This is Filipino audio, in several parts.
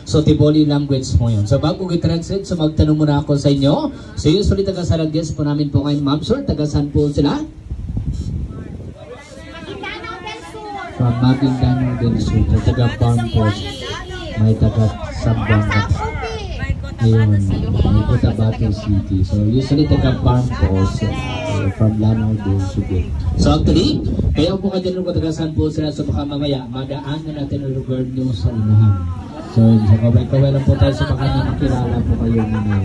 So, Tiboli language po yun. So, bago i-translate, so magtanong muna ako sa inyo. So, usually, taga-sarang guest po namin po kayo, ma'am, sir. Taga-san po sila? From Maguindanao del Sur. Taga-Farm Post. May taga-Sambuanga. Ayun. May Cotabato City. So, usually, taga-Farm Post. From Lanao del Sur. So, actually, kaya po ka dyan ko taga-san po sila. So, baka mamaya, madaan na natin ang lugar nyo sa unahan. So, kaway-kaway lang po tayo sa makanya makilala po kayo ngayon.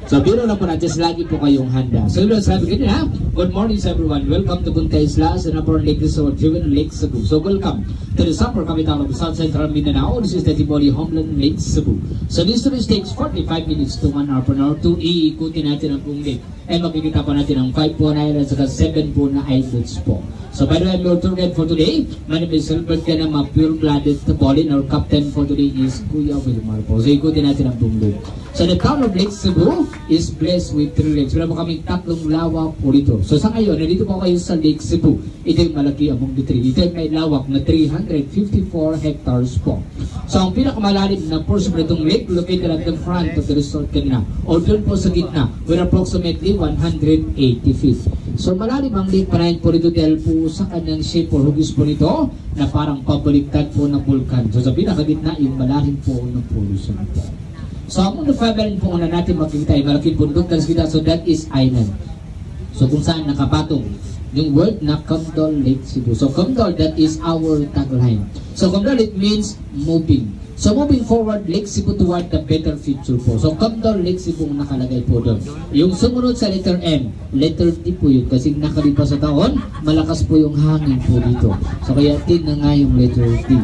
So, biro lang po natin, lagi po kayong handa. So, sabi ko na, good morning everyone. Welcome to Punta Isla, Sinapur Lake Resort, Juvenile Lake Cebu. So, welcome to the Supper Capital of South Central Mindanao. This is the Tiboli Homeland Lake Cebu. So, this tour takes 45 minutes to 1 hour per hour to iikutin natin ang buong lake. And makikita pa natin ang 5 po na islands at 7 po na islets po. So, by the way, I'm your tour guide for today. My name is Silbert Ganama, pure-blooded Tabolin. Our captain for today is Kuya Wilmar po. So, ikutin natin ang buong lake. So, the town of Lake Cebu is blessed with 3 lakes. Wala po kaming 3 lawak po dito. So, sa ngayon, nandito po kayo sa Lake Cebu. Ito yung malaki among the 3. Ito yung may lawak na 354 hectares po. So, ang pinakamalalim na portion ng itong lake located at the front of the resort kanina. O doon po sa gitna, with approximately 180 feet. So, malalim ang lake panahin po dito dahil po sa kanyang shape or hugis po nito na parang pabaliktad po ng vulkan. So, sa pinakagitna, yung malalim po ng pollution po. So, ang unang po una natin makikita ay malaking bundok na kita. So, that is island. So, kung saan nakapatong yung word na Camdol Lake Cebu. So, Camdol, that is our tagline. So, Camdol, it means moving. So, moving forward, Lake Cebu toward the better future po. So, Camdol Lake Cebu ang nakalagay po doon. Yung sumunod sa letter M, letter T po yun. Kasi nakalipas sa taon, malakas po yung hangin po dito. So, kaya T na nga yung letter T.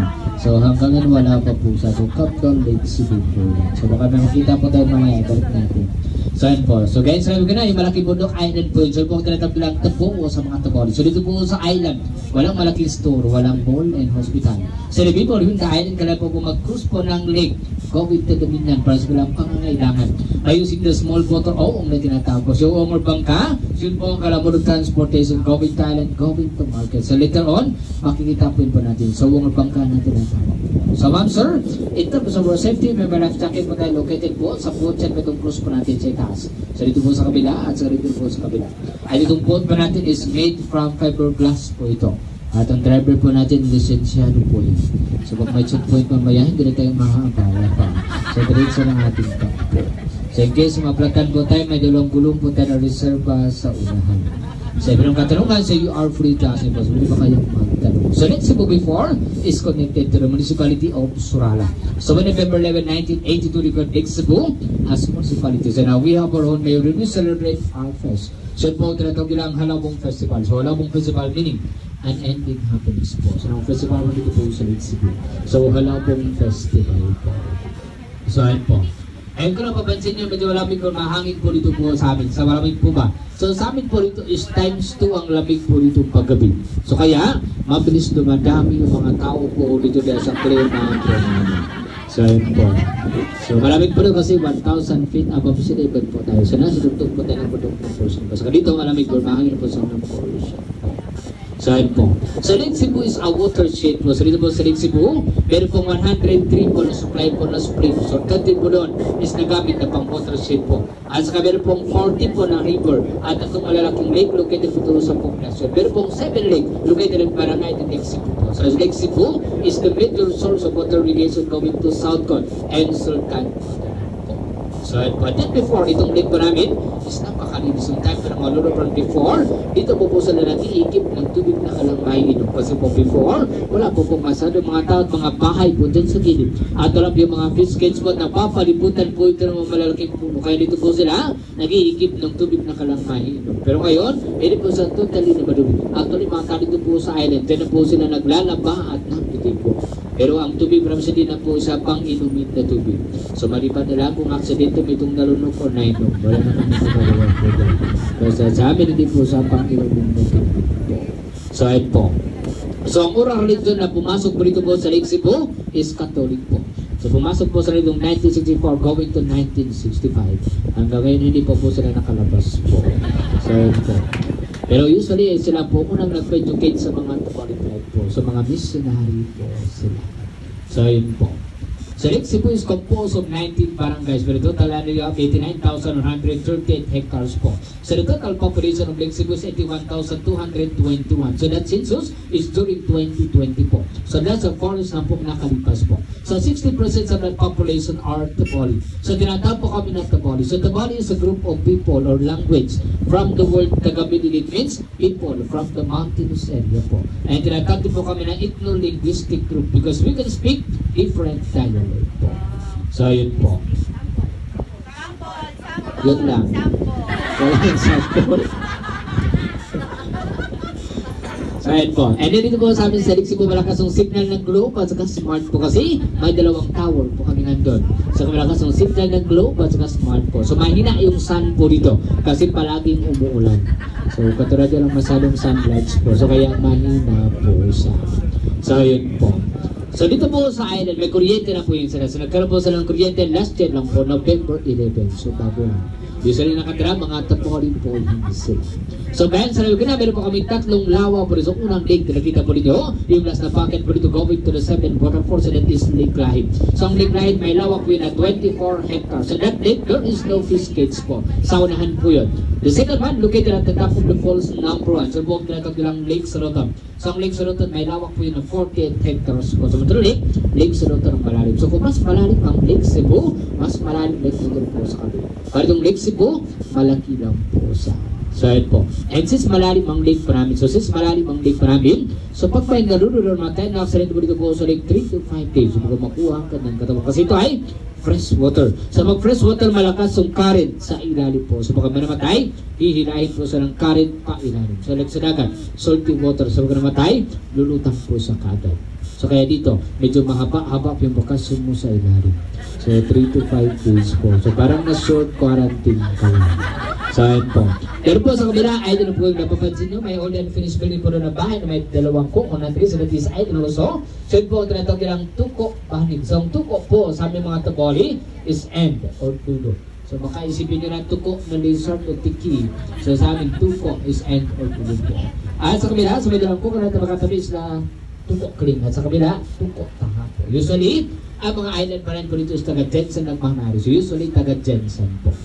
So, hanggang ngayon wala pa po sa Camdol Lake Cebu po. So, baka may makita po tayo mamaya. Balik natin. So, yan po. So, guys, sabi ko na, yung malaking bundok island po yun. So, po tinatabilang tabuo sa mga taboli. So, dito po sa island, walang malaking store, walang mall and hospital. So, the people in the island, kailan po mag-cruise po ng lake, going to the mainland para sa walang pangangailangan. By using the small motor o na tinatawag po. So, Omar Bangka, yun po ang kalaborong transportation, going to island, going to market. So, later on, makikita po yun po natin. So, Omar Bangka na tinatawag. So, ma'am, sir, in terms of our safety, may life jacket po tayo located po sa boat yan itong cruise po natin sa itaas. So, dito po sa kabila at sa dito po sa kabila. Ay, itong boat po natin is made from fiberglass po ito. At ang driver po natin, lisensyado po yun. So, pag may checkpoint mamaya, hindi na tayo makakabala pa. So, diretso ng ating takbo. So, in case maplatan po tayo, may dalawang gulong po tayo na reserva sa unahan. So, ibang katanungan, so you are free to ask me, boss. Hindi ba kayong magtanong? So, Lake Cebu before is connected to the municipality of Surala. So, on November 11, 1982, we got Lake Cebu as municipality. So, now we have our own mayor. We celebrate our fest. So, po, tinatawag nila ang Halabong Festival. So, Halabong Festival meaning unending happiness po. So, ang festival mo dito po sa Lake Cebu. So, Halabong Festival po. So, ayun po. Ayun ko lang papansin nyo, medyo malamig po, mahangin po dito po sa amin. Sa malamig po ba? So, sa amin po dito is times 2 ang lamig po dito paggabi. So, kaya, mabilis dumadami yung mga tao po dito dahil sa clear na po namin. So, ayun po. So, malamig po dito kasi 1,000 feet above sea level po tayo. So, nasa dugtog po tayo ng budok ng portion po. So, dito malamig po, mahangin po sa ng portion. So, ayun po. So, Lake Cebu is a watershed po. So, dito po sa Lake Cebu, meron pong 103 po na supply po na spring. So, 30 po doon is nagamit na pang watershed po. At saka meron pong 40 po na river. At itong malalaking lake located po sa population. Meron pong 7 lake located in Barangay de Lake Cebu po. So, Lake Cebu is the major source of water irrigation going to Southcon and Sultan. So, but then before, itong lake po namin is napakalinis. Yung time pa ng maluro from before, dito po sila nag-iikip ng tubig na kalang maiinom. Kasi po before, wala po pong masado mga tao at mga bahay po dyan sa gilid. At alam yung mga fish cage po, napapalibutan po ito ng mga malalaking puno. Kaya dito po sila nag-iikip ng tubig na kalang maiinom. Pero ngayon, hindi po sa totally na madumi. Actually, mga tao dito po sa island, dyan po sila naglalaba at napitin po. Pero ang tubig from sa din po isa pang inumit na tubig. So maliban na lang kung aksidente may itong nalunok o nainom. Wala naman ito magawa po dyan. Kasi sa amin hindi po sa pang inumit na tubig po. So ayun po. So ang urang religion na pumasok po dito po sa Lake Cebu is Catholic po. So pumasok po sa religion 1964 going to 1965. Hanggang ngayon hindi po sila nakalabas po. So ayun po. Pero usually sila po unang nag-educate sa mga Catholic life po. So mga missionary po sila. So yun po. So Lake Cebu is composed of 19 barangays with a total area of 89,138 hectares po. So the total population of Lake Cebu is 81,221. So that census is during 2020 po. So that's the forest na po nakalipas po. So 60% of that population are Taboli. So tinatawag po kami ng Taboli. So Taboli is a group of people or language from the word Tagabilid. It means people from the mountainous area po. And tinatawag po kami ng ethno-linguistic group because we can speak different dialects po. So yun po. Yun lang. Walang sample. So yun po. And then dito po sa amin sa Lake Cebu, malakas ang signal ng globe at saka smart po kasi may dalawang tower po kami nandun. So malakas ang signal ng globe at saka smart po. So mahina yung sun po dito kasi palaging umuulan. So katulad lang masyadong sunlights po. So kaya mahina po siya. So yun po. So dito po sa island, may kuryente na po yun sila. So nagkaroon po sila ng kuryente last year lang po, November 11. So bago lang. Usually nakatira, mga Taboli po hindi sila. So bayan sa Laguna, meron po kami tatlong lawa po rin. So unang lake, nakita po ninyo, yung last na pocket po dito going to the 7th waterfall, so that is Lake Lahit. So ang Lake Lahit, may lawak po yun na 24 hectares. So that lake, there is no fish cage po. Sa unahan po yun. The second one, located at the top of the falls, number 1. So buong tinatawag nilang Lake Sorotan. So ang Lake Sorotan, may lawak po yun na 48 hectares po. So matulog Lake Sorotan ang malalim. So kung mas malalim ang Lake Cebu, mas malalim Lake Sorotan po sa kabila. Pero itong Lake Cebu, malaki lang po sa so yun po. And since malalim ang lake pa namin, so pag may narurulor natin, nakasalito mo dito po sa lake 3 to 5 days. So makuha ka ng katawan. Kasi ito ay fresh water. So mag fresh water, malakas yung current sa ilalim po. So pag namatay, hihirahin po sa ng current pa ilalim. So like sa dagat, salty water. So pag namatay, lulutang po sa kagat. So kaya dito, medyo mahaba-haba yung bakasyon mo sa ilalim. So 3 to 5 days po. So parang na-short quarantine ka lang. So ayun po. Pero po sa kabila, ay doon po yung napapansin nyo, may all unfinished building po doon na bahay na may dalawang cook on natin. So that is ay doon also. So yun po, tinatawag nilang tuko panig. So ang tuko po sa aming mga Taboli is end or tulo. So makaisipin nyo na tuko na lizard o tiki. So sa amin, tuko is end or tulo po. At sa kabila, sa may dalawang cook na natin makatabi is na tuko kling. At sa kabila, tuko tanga po. Usually, ang mga island pa rin po dito is taga-Jensen ng Mahanari. So usually, taga-Jensen po.